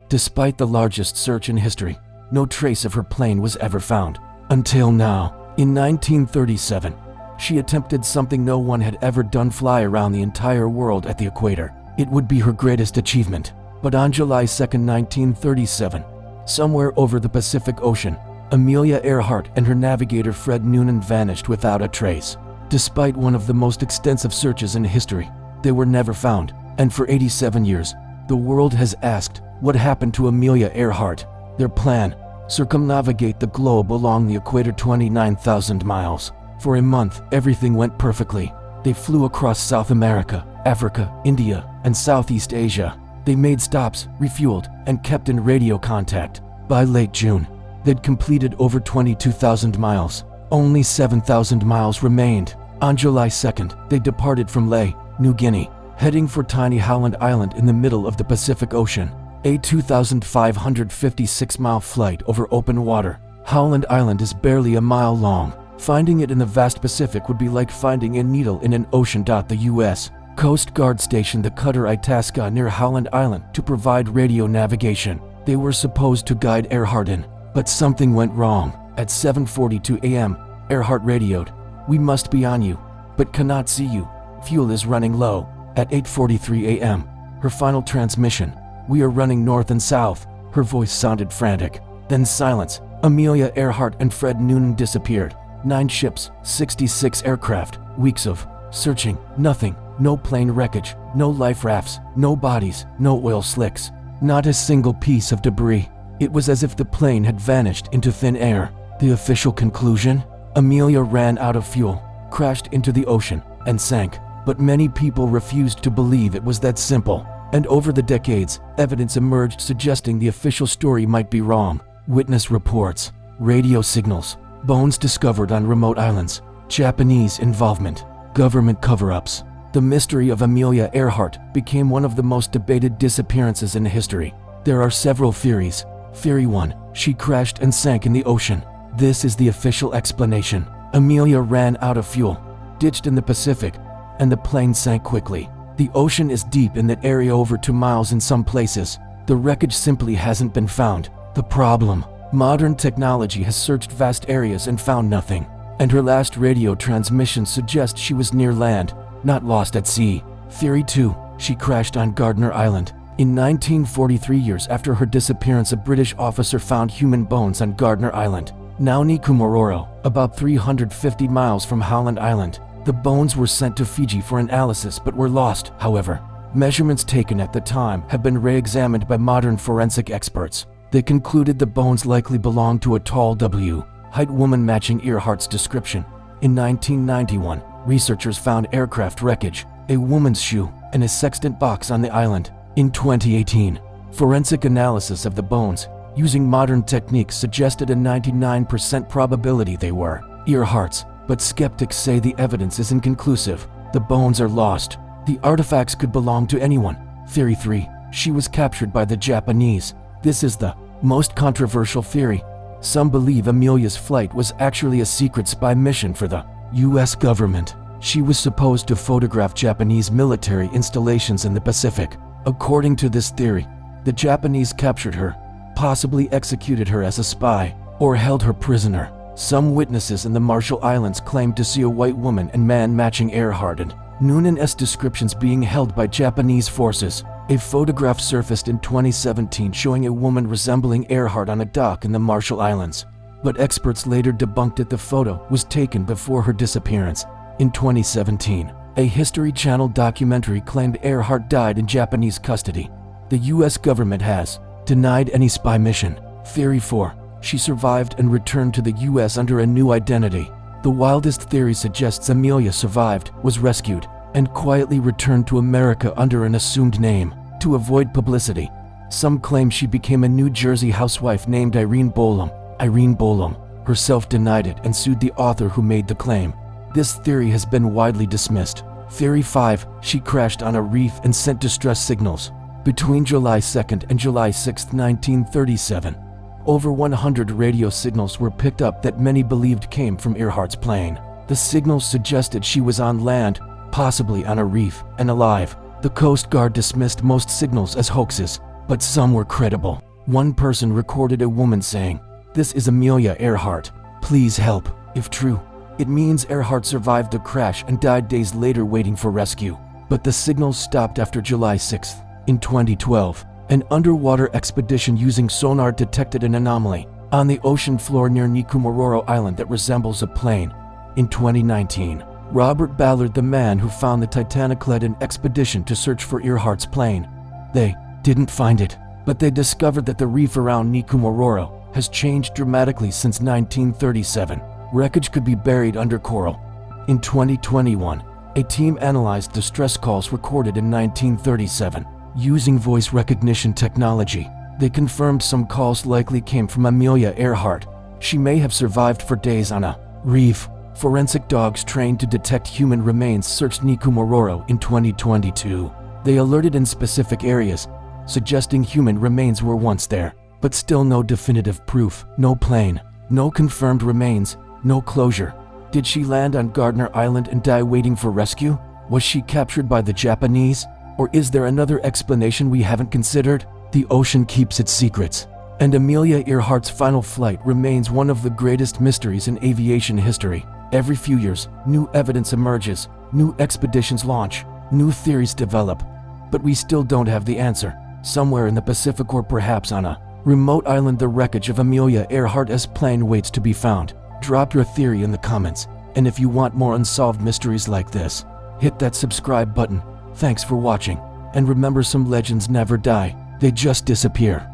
Despite the largest search in history, no trace of her plane was ever found. Until now. In 1937, she attempted something no one had ever done: fly around the entire world at the equator. It would be her greatest achievement. But on July 2, 1937, somewhere over the Pacific Ocean, Amelia Earhart and her navigator Fred Noonan vanished without a trace. Despite one of the most extensive searches in history, they were never found. And for 87 years, the world has asked, what happened to Amelia Earhart? Their plan: circumnavigate the globe along the equator, 29,000 miles. For a month, everything went perfectly. They flew across South America, Africa, India, and Southeast Asia. They made stops, refueled, and kept in radio contact. By late June, they'd completed over 22,000 miles. Only 7,000 miles remained. On July 2nd, they departed from Lae, New Guinea, heading for tiny Howland Island in the middle of the Pacific Ocean. A 2,556-mile flight over open water. Howland Island is barely a mile long. Finding it in the vast Pacific would be like finding a needle in an ocean. The U.S. Coast Guard stationed the cutter Itasca near Howland Island to provide radio navigation. They were supposed to guide Earhart in, but something went wrong. At 7:42 a.m., Earhart radioed, "We must be on you, but cannot see you. Fuel is running low." At 8:43 a.m., her final transmission, "We are running north and south." Her voice sounded frantic. Then silence. Amelia Earhart and Fred Noonan disappeared. 9 ships, 66 aircraft, weeks of searching, nothing. No plane wreckage, no life rafts, no bodies, no oil slicks. Not a single piece of debris. It was as if the plane had vanished into thin air. The official conclusion? Amelia ran out of fuel, crashed into the ocean, and sank. But many people refused to believe it was that simple. And over the decades, evidence emerged suggesting the official story might be wrong. Witness reports, radio signals, bones discovered on remote islands, Japanese involvement, government cover-ups. The mystery of Amelia Earhart became one of the most debated disappearances in history. There are several theories. Theory 1, she crashed and sank in the ocean. This is the official explanation. Amelia ran out of fuel, ditched in the Pacific, and the plane sank quickly. The ocean is deep in that area, over 2 miles in some places. The wreckage simply hasn't been found. The problem: modern technology has searched vast areas and found nothing. And her last radio transmission suggests she was near land, not lost at sea. Theory 2, she crashed on Gardner Island. In 1943, years after her disappearance, a British officer found human bones on Gardner Island, Nauni Kumororo, about 350 miles from Howland Island. The bones were sent to Fiji for analysis but were lost, however. Measurements taken at the time have been re-examined by modern forensic experts. They concluded the bones likely belonged to a tall W-height woman matching Earhart's description. In 1991, researchers found aircraft wreckage, a woman's shoe, and a sextant box on the island. In 2018, forensic analysis of the bones, using modern techniques, suggested a 99% probability they were Earhart's, but skeptics say the evidence is inconclusive. The bones are lost. The artifacts could belong to anyone. Theory 3, she was captured by the Japanese. This is the most controversial theory. Some believe Amelia's flight was actually a secret spy mission for the U.S. government. She was supposed to photograph Japanese military installations in the Pacific. According to this theory, the Japanese captured her, possibly executed her as a spy, or held her prisoner. Some witnesses in the Marshall Islands claimed to see a white woman and man matching Earhart and Noonan's descriptions being held by Japanese forces. A photograph surfaced in 2017 showing a woman resembling Earhart on a dock in the Marshall Islands, but experts later debunked it. The photo was taken before her disappearance. In 2017, a History Channel documentary claimed Earhart died in Japanese custody. The U.S. government has denied any spy mission. Theory 4, she survived and returned to the U.S. under a new identity. The wildest theory suggests Amelia survived, was rescued, and quietly returned to America under an assumed name to avoid publicity. Some claim she became a New Jersey housewife named Irene Bolam. Irene Bolam herself denied it and sued the author who made the claim. This theory has been widely dismissed. Theory 5, she crashed on a reef and sent distress signals. Between July 2nd and July 6, 1937, over 100 radio signals were picked up that many believed came from Earhart's plane. The signals suggested she was on land, possibly on a reef, and alive. The Coast Guard dismissed most signals as hoaxes. but some were credible. One person recorded a woman saying, "This is Amelia Earhart. Please help." If true, it means Earhart survived the crash and died days later waiting for rescue. But the signals stopped after July 6th. In 2012, an underwater expedition using sonar detected an anomaly on the ocean floor near Nikumaroro Island that resembles a plane. In 2019, Robert Ballard, the man who found the Titanic, led an expedition to search for Earhart's plane. They didn't find it, but they discovered that the reef around Nikumaroro has changed dramatically since 1937. Wreckage could be buried under coral. In 2021, a team analyzed distress calls recorded in 1937. Using voice recognition technology, they confirmed some calls likely came from Amelia Earhart. She may have survived for days on a reef. Forensic dogs trained to detect human remains searched Nikumaroro in 2022. They alerted in specific areas, suggesting human remains were once there, but still no definitive proof. No plane, no confirmed remains, no closure. Did she land on Gardner Island and die waiting for rescue? Was she captured by the Japanese? Or is there another explanation we haven't considered? The ocean keeps its secrets, and Amelia Earhart's final flight remains one of the greatest mysteries in aviation history. Every few years, new evidence emerges, new expeditions launch, new theories develop, but we still don't have the answer. Somewhere in the Pacific or perhaps on a remote island, the wreckage of Amelia Earhart's plane waits to be found. Drop your theory in the comments, and if you want more unsolved mysteries like this, hit that subscribe button. Thanks for watching, and remember, some legends never die, they just disappear.